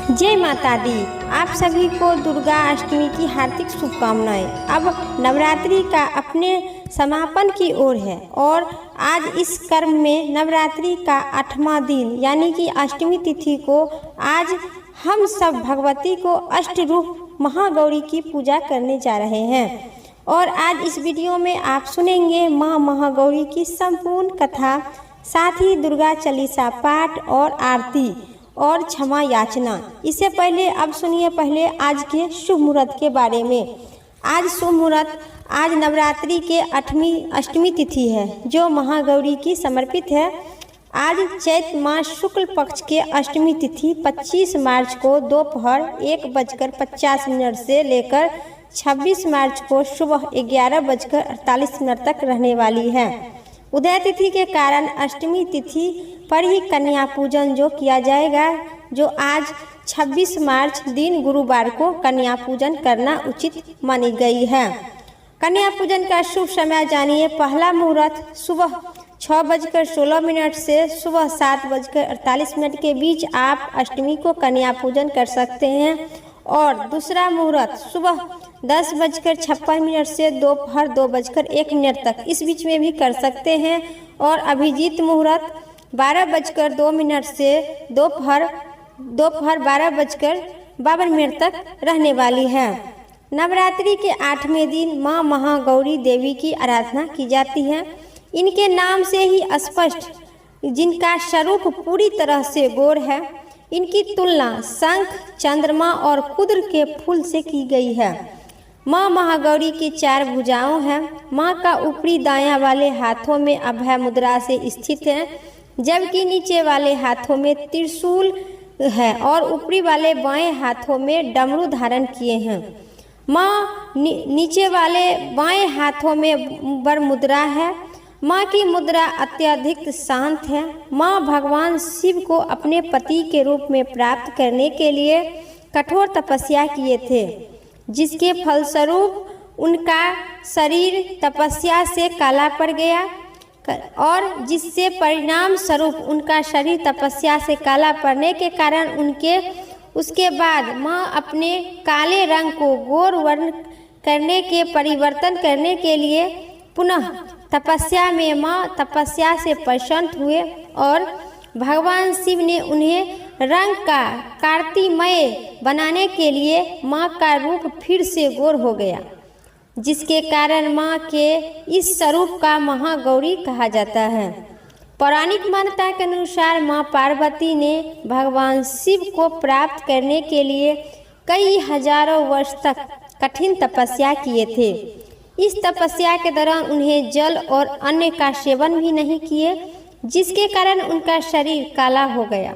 जय माता दी। आप सभी को दुर्गा अष्टमी की हार्दिक शुभकामनाएं। अब नवरात्रि का अपने समापन की ओर है और आज इस कर्म में नवरात्रि का 8वां दिन यानी कि अष्टमी तिथि को आज हम सब भगवती को अष्ट रूप महागौरी की पूजा करने जा रहे हैं। और आज इस वीडियो में आप सुनेंगे माँ महागौरी की संपूर्ण कथा, साथ ही दुर्गा चालीसा पाठ और आरती और क्षमा याचना। इससे पहले अब सुनिए पहले आज के शुभ मुहूर्त के बारे में। आज शुभ मुहूर्त, आज नवरात्रि के 8वीं अष्टमी तिथि है जो महागौरी की समर्पित है। आज चैत मास शुक्ल पक्ष के अष्टमी तिथि 25 मार्च को दोपहर 1:50 से लेकर 26 मार्च को सुबह 11:48 तक रहने वाली है। उदय तिथि के कारण अष्टमी तिथि पर ही कन्या पूजन जो किया जाएगा, जो आज 26 मार्च दिन गुरुवार को कन्या पूजन करना उचित मानी गई है। कन्या पूजन का शुभ समय जानिए। पहला मुहूर्त सुबह 6:16 से सुबह 7:48 के बीच आप अष्टमी को कन्या पूजन कर सकते हैं। और दूसरा मुहूर्त सुबह 10:56 से दोपहर 2:01 तक, इस बीच में भी कर सकते हैं। और अभिजीत मुहूर्त 12:02 से दोपहर 12:52 तक रहने वाली है। नवरात्रि के 8वें दिन माँ महागौरी देवी की आराधना की जाती है। इनके नाम से ही स्पष्ट जिनका स्वरूप पूरी तरह से गौर है, इनकी तुलना शंख, चंद्रमा और कुद्र के फूल से की गई है। माँ महागौरी की 4 भुजाओं हैं। माँ का ऊपरी दायां वाले हाथों में अभय मुद्रा से स्थित है, जबकि नीचे वाले हाथों में त्रिशूल है और ऊपरी वाले बाएं हाथों में डमरू धारण किए हैं। माँ नीचे वाले बाएं हाथों में वर मुद्रा है। माँ की मुद्रा अत्यधिक शांत है। माँ भगवान शिव को अपने पति के रूप में प्राप्त करने के लिए कठोर तपस्या किए थे, जिसके फलस्वरूप उनका शरीर तपस्या से काला पड़ गया और जिससे परिणाम स्वरूप उनका शरीर तपस्या से काला पड़ने के कारण उसके बाद माँ अपने काले रंग को गोर वर्ण करने के परिवर्तन करने के लिए पुनः तपस्या में माँ तपस्या से प्रसन्न हुए और भगवान शिव ने उन्हें रंग का कार्तिमय बनाने के लिए माँ का रूप फिर से गोर हो गया, जिसके कारण माँ के इस स्वरूप का महागौरी कहा जाता है। पौराणिक मान्यता के अनुसार माँ पार्वती ने भगवान शिव को प्राप्त करने के लिए कई हजारों वर्ष तक कठिन तपस्या किए थे। इस तपस्या के दौरान उन्हें जल और अन्न का सेवन भी नहीं किए, जिसके कारण उनका शरीर काला हो गया।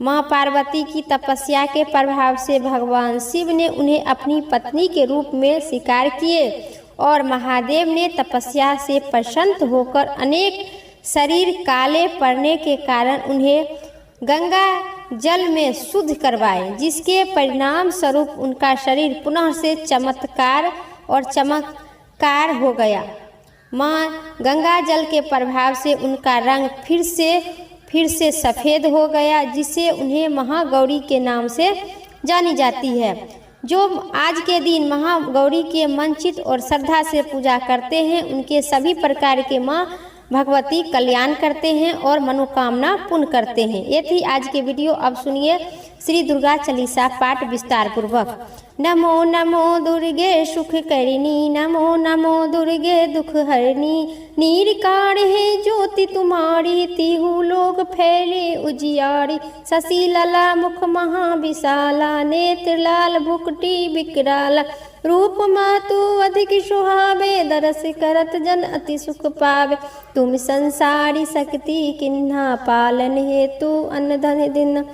माँ पार्वती की तपस्या के प्रभाव से भगवान शिव ने उन्हें अपनी पत्नी के रूप में स्वीकार किए और महादेव ने तपस्या से प्रसन्न होकर अनेक शरीर काले पड़ने के कारण उन्हें गंगा जल में शुद्ध करवाए, जिसके परिणाम स्वरूप उनका शरीर पुनः से चमत्कार हो गया। माँ गंगा जल के प्रभाव से उनका रंग फिर से सफ़ेद हो गया, जिससे उन्हें महागौरी के नाम से जानी जाती है। जो आज के दिन महागौरी के मनचित और श्रद्धा से पूजा करते हैं, उनके सभी प्रकार के माँ भगवती कल्याण करते हैं और मनोकामना पूर्ण करते हैं। ये थी आज के वीडियो। अब सुनिए श्री दुर्गा चालीसा पाठ विस्तार पूर्वक। नमो नमो दुर्गे सुख करिणी, नमो नमो दुर्गे दुख हरणी। नीरकार है ज्योति तुम्हारी, तिहु लोग फैले उजियारी। शशि लला मुख महाविशाला, नेत्र लाल भुकटी विकराला। रूप मातु अधिक सुहावे, दरस करत जन अति सुख पावे। तुम संसारी शक्ति किन्हा, पालन हेतु अन्न धन दिन।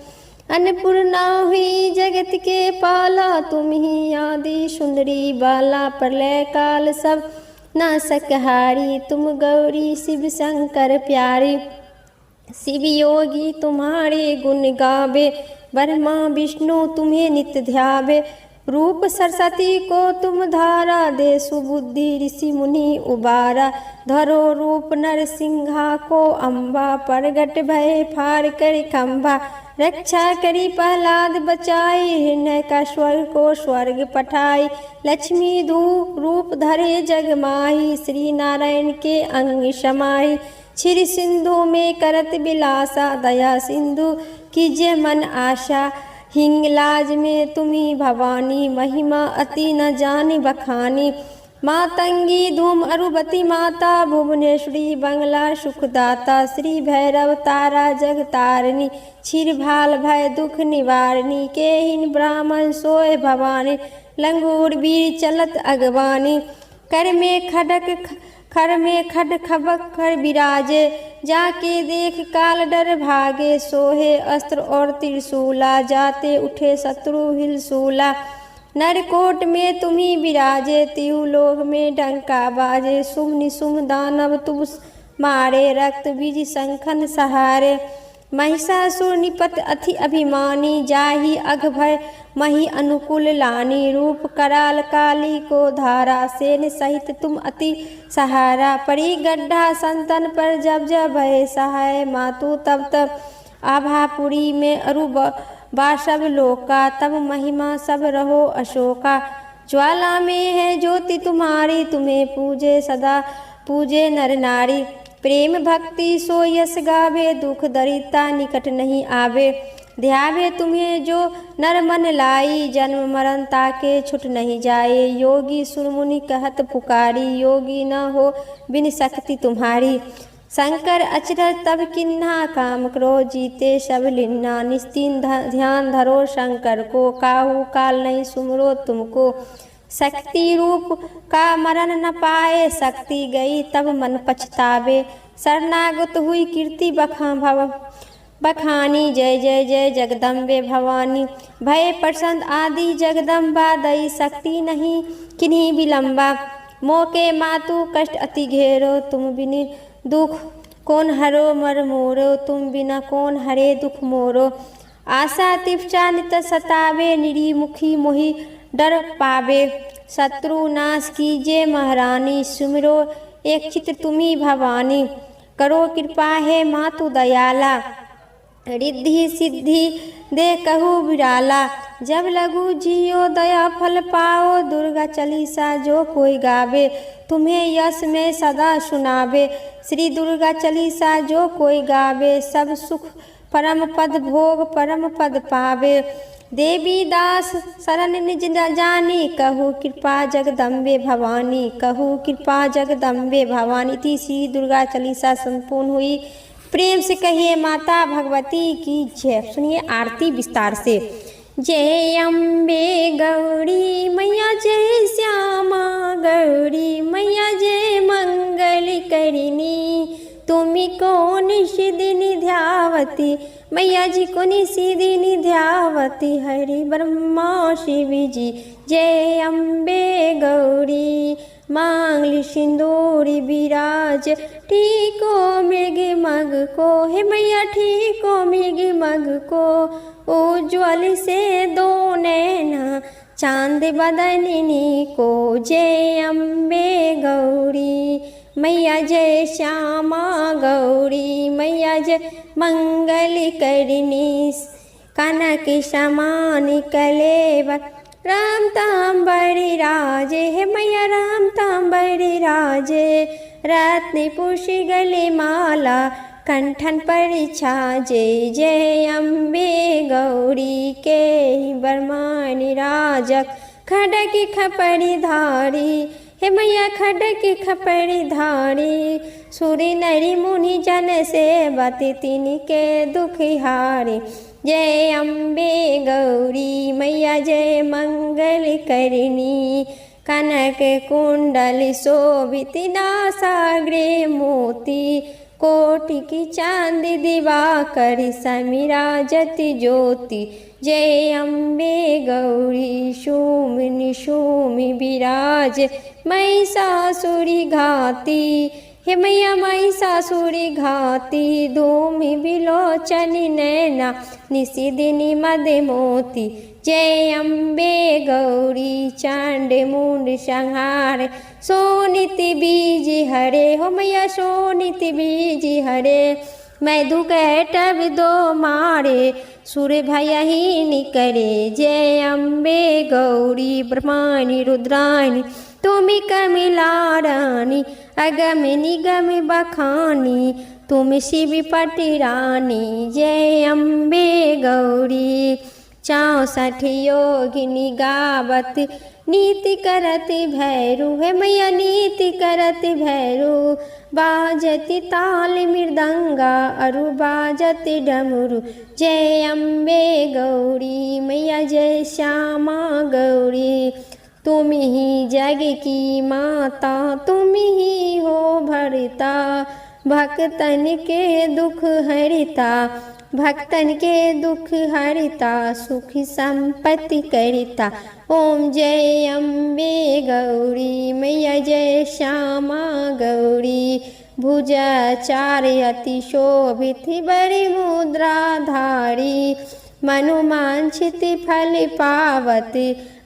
अन्नपूर्णा हुई जगत के पाला, तुम ही आदि सुंदरी बाला। प्रलय काल सब न सकहारी, तुम गौरी शिव शंकर प्यारी। शिव योगी तुम्हारे गुण गावे, ब्रह्मा विष्णु तुम्हें नित्य ध्यावे। रूप सरस्वती को तुम धारा, दे सुबुद्धि ऋषि मुनि उबारा। धरो रूप नरसिंहा को अम्बा, प्रगट भय फार कर खम्भा। रक्षा करी प्रहलाद बचाई, हिरण्यकश्यप को स्वर्ग पठाई। लक्ष्मी रूप धरे जग माही, श्री नारायण के अंग समाई। क्षीर सिंधु में करत बिलासा, दया सिंधु कीजिए मन आशा। हिंगलाज में तुम्ही भवानी, महिमा अति न जानी बखानी। मातंगी धूम अरुबती माता, भुवनेश्वरी बंगला सुखदाता। श्री भैरव तारा जग तारिणी, क्षीर भाल भय दुख निवारिणी। के हिन ब्राह्मण सोय भवानी, लंगूर वीर चलत अगवानी। कर में खड खबक कर विराजे, जाके देख काल डर भागे। सोहे अस्त्र और त्रिशूला, जाते उठे शत्रु हिलसूला। नरकोट में तुम्ही विराजे, त्रिलोक में डंका बाजे। शुभ निशुभ दानव तुम मारे, रक्त बीज शंखन सहारे। महिषासुर निपत अति अभिमानी, जाहि अघ भय मही अनुकूल लानी। रूप कराल काली को धारा, सेन सहित तुम अति सहारा। परी गड्ढा संतन पर जब जब भय सहाय, मातु तब तब आभापुरी में अरु बासव लोका। तब महिमा सब रहो अशोका। ज्वाला में है ज्योति तुम्हारी, तुम्हें पूजे सदा पूजे नर नारी। प्रेम भक्ति सो यस गावे, दुख दरिद्रता निकट नहीं आवे। ध्यावे तुम्हें जो नर मन लाई, जन्म मरण ताके छुट नहीं जाए। योगी सुरमुनि कहत पुकारी, योगी न हो बिन शक्ति तुम्हारी। शंकर अचरज तब किन्हा, काम क्रोध जीते सब लिन्ना। निस्तीन ध्यान धरो शंकर को, काहू काल नहीं सुमरो तुमको। शक्ति रूप का मरण न पाए, शक्ति गई तब मन पछतावे। शरणागत हुई कीर्ति बखानी, जय जय जय जगदम्बे भवानी। भय प्रसन्न आदि जगदम्बा, दई शक्ति नहीं किन्हीं विलंबा। मोके मातु कष्ट अति घेरो, तुम बिनि दुख कौन हरो मर मोरो। तुम बिना कौन हरे दुख मोरो। आशा तिप्सा नित सतावे, निरीमुखी मोहि डर पावे। शत्रु नाश कीजिए महारानी, सुमिरो एक चित्र तुम्ही भवानी। करो कृपा है मातु दयाला, रिद्धि सिद्धि दे कहू विराला। जब लगू जियो दया फल पाओ, दुर्गा चालीसा जो कोई गावे। तुम्हें यश में सदा सुनावे, श्री दुर्गा चालीसा जो कोई गावे। सब सुख परम पद भोग परम पद पावे। देवी दास शरण निज न जानी, कहू कृपा जगदम्बे भवानी। कहू कृपा जगदम्बे भवानी। इति श्री दुर्गा चालीसा संपूर्ण हुई। प्रेम से कहिए माता भगवती की जय। सुनिए आरती विस्तार से। जय अम्बे गौरी मैया, जय श्यामा गौरी मैया, जय मंगल करिनी। तुमी को निषिदिनी ध्यावती, मैया जी को निषिदिनी ध्यावती। हरि ब्रह्मा शिव जी, जय अम्बे गौरी। मांगली सिंदूरी विराज, ठीको मृग मग को। हे मैया ठीको मृग मग को। उज्ज्वल से दो नैना, चांद बदनिनी को। जय अम्बे गौरी मैया, जय श्यामा गौरी मैया, जय मंगल करिनी। कनक समान कलेवर, राम तांबरी राजे। हे मैया राम तांबरी राजे। रत्न पुष्प गले माला, कंठन पर छाजे। जय अम्बे गौरी के बरमानी राजक। खड़ग खपड़ी धारी, हे मैया खड़ग खपड़ी धारी। सूरी नरी मुनि जन से बति तिनके दुख हारी। जय अम्बे गौरी मैया, जय मंगल करिनी। कनक कुंडल शोभित नासाग्रे मोती। कोटि की चांद दिवाकर समिराजत ज्योति। जय अम्बे गौरी शूमिनी शूमि विराज। महिषासुरी घाती, हे मैया महिषासुरी घाती। धूमि विलोचनी नैना, निशिदिनी मद मोती। जय अम्बे गौरी चांड मुंड संहार। सोनित बीज हरे, हो मैया सोनित बीज हरे। मैं दुकैटब दो मारे, सूर्य भयहीनि करे। जय अम्बे गौरी ब्रह्माणि रुद्राणि तुमि कमलारानी अगम निगम बखानी तुम शिव पटरानी। जय अम्बे गौरी 64 योगिनी गावत नीति करत भैरू है मैया नीति करत भैरू। बाजत ताल मृदंगा अरु बाजत डमरू। जय अम्बे गौरी मैया जय श्यामा गौरी तुम ही जग की माता तुम ही हो भरता भक्तन के दुख हरिता भक्तन के दुख हरिता सुख संपत्ति करिता। ओम जय अम्बे गौरी मैया जय श्यामा गौरी। भुजा चार अति शोभित बड़ी मुद्रा धारी मनुमांछित फल पावत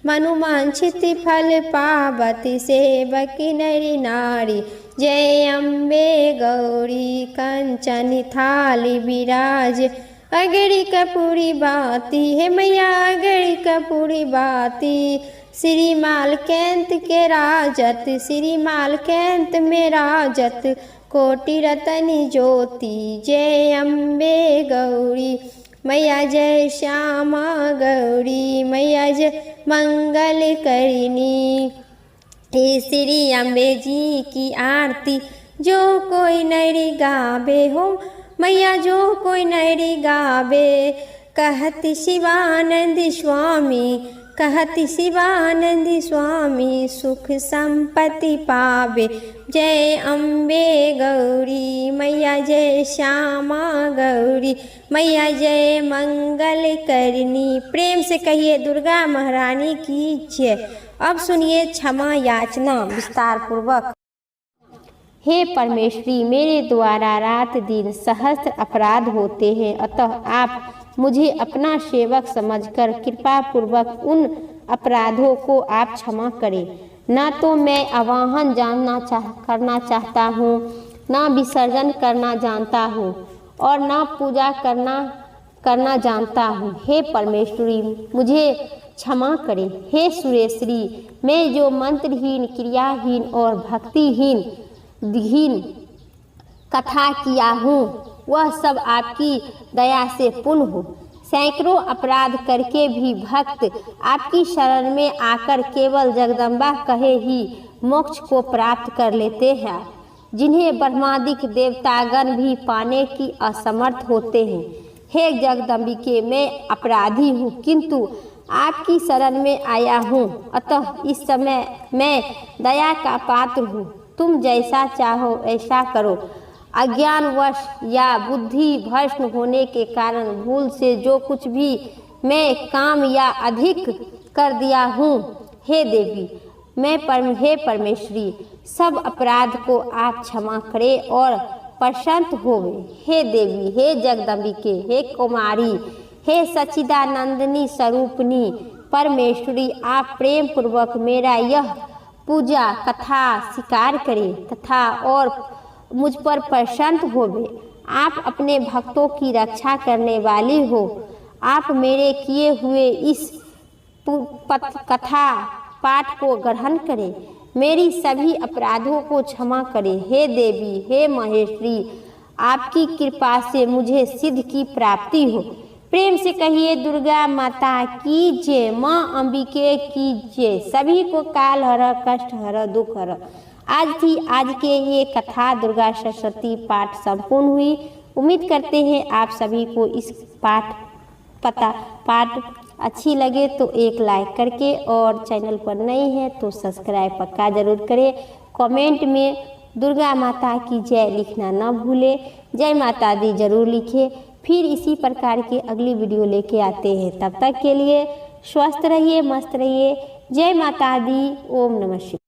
मनुमांछित फल पावत सेवक नरि नारी। जय अम्बे गौरी कंचन थाली विराज अगड़ी कपूरी बाती है मैया अगड़ी कपूरी बाती। श्री मालकेंत के राजत श्री मालकेंत में राजत कोटि रतन ज्योति। जय अम्बे गौरी मैया जय श्यामा गौरी मैया जय मंगल करिनी। हे श्री अम्बे जी की आरती जो कोई नैरी गावे हो मैया जो कोई नैरी गावे। कहत शिवानंद स्वामी कहत शिवानंद स्वामी सुख संपत्ति पावे। जय अम्बे गौरी मैया जय श्यामा गौरी मैया जय मंगल करनी। प्रेम से कहिए दुर्गा महारानी की जय। अब सुनिए क्षमा याचना विस्तार पूर्वक। हे परमेश्वरी मेरे द्वारा रात दिन सहस्त्र अपराध होते हैं, अतः आप मुझे अपना सेवक समझकर कृपा पूर्वक उन अपराधों को आप क्षमा करें। ना तो मैं आवाहन करना चाहता हूँ, ना विसर्जन करना जानता हूँ और ना पूजा करना जानता हूँ। हे परमेश्वरी मुझे क्षमा करें। हे सुरेश्वरी मैं जो मंत्रहीन क्रियाहीन और भक्तिहीन कथा किया हूँ वह सब आपकी दया से पूर्ण हो। सैकड़ों अपराध करके भी भक्त आपकी शरण में आकर केवल जगदम्बा कहे ही मोक्ष को प्राप्त कर लेते हैं, जिन्हें ब्रह्मादिक देवतागण भी पाने की असमर्थ होते हैं। हे जगदम्बिके मैं अपराधी हूँ किंतु आपकी शरण में आया हूँ, अतः इस समय मैं दया का पात्र हूँ। तुम जैसा चाहो ऐसा करो। अज्ञानवश या बुद्धि भ्रष्ट होने के कारण भूल से जो कुछ भी मैं काम या अधिक कर दिया हूँ, हे देवी हे परमेश्वरी सब अपराध को आप क्षमा करें और प्रसन्न होवे। हे देवी हे जगदम्बिके हे कुमारी हे सच्चिदानंदिनी स्वरूपिणी परमेश्वरी आप प्रेम पूर्वक मेरा यह पूजा कथा स्वीकार करें तथा और मुझ पर प्रसन्न होवे। आप अपने भक्तों की रक्षा करने वाली हो। आप मेरे किए हुए इस कथा पाठ को ग्रहण करें, मेरी सभी अपराधों को क्षमा करें। हे देवी हे महेश्वरी आपकी कृपा से मुझे सिद्ध की प्राप्ति हो। प्रेम से कहिए दुर्गा माता की जय, माँ अंबिके की जय। सभी को काल हर कष्ट हर दुख हर। आज के ये कथा दुर्गा सरस्वती पाठ संपूर्ण हुई। उम्मीद करते हैं आप सभी को इस पाठ अच्छी लगे तो एक लाइक करके और चैनल पर नए हैं तो सब्सक्राइब पक्का जरूर करें। कमेंट में दुर्गा माता की जय लिखना न भूलें। जय माता दी जरूर लिखें। फिर इसी प्रकार के अगली वीडियो लेके आते हैं। तब तक के लिए स्वस्थ रहिए, मस्त रहिए। जय माता दी। ओम नमः शिवाय।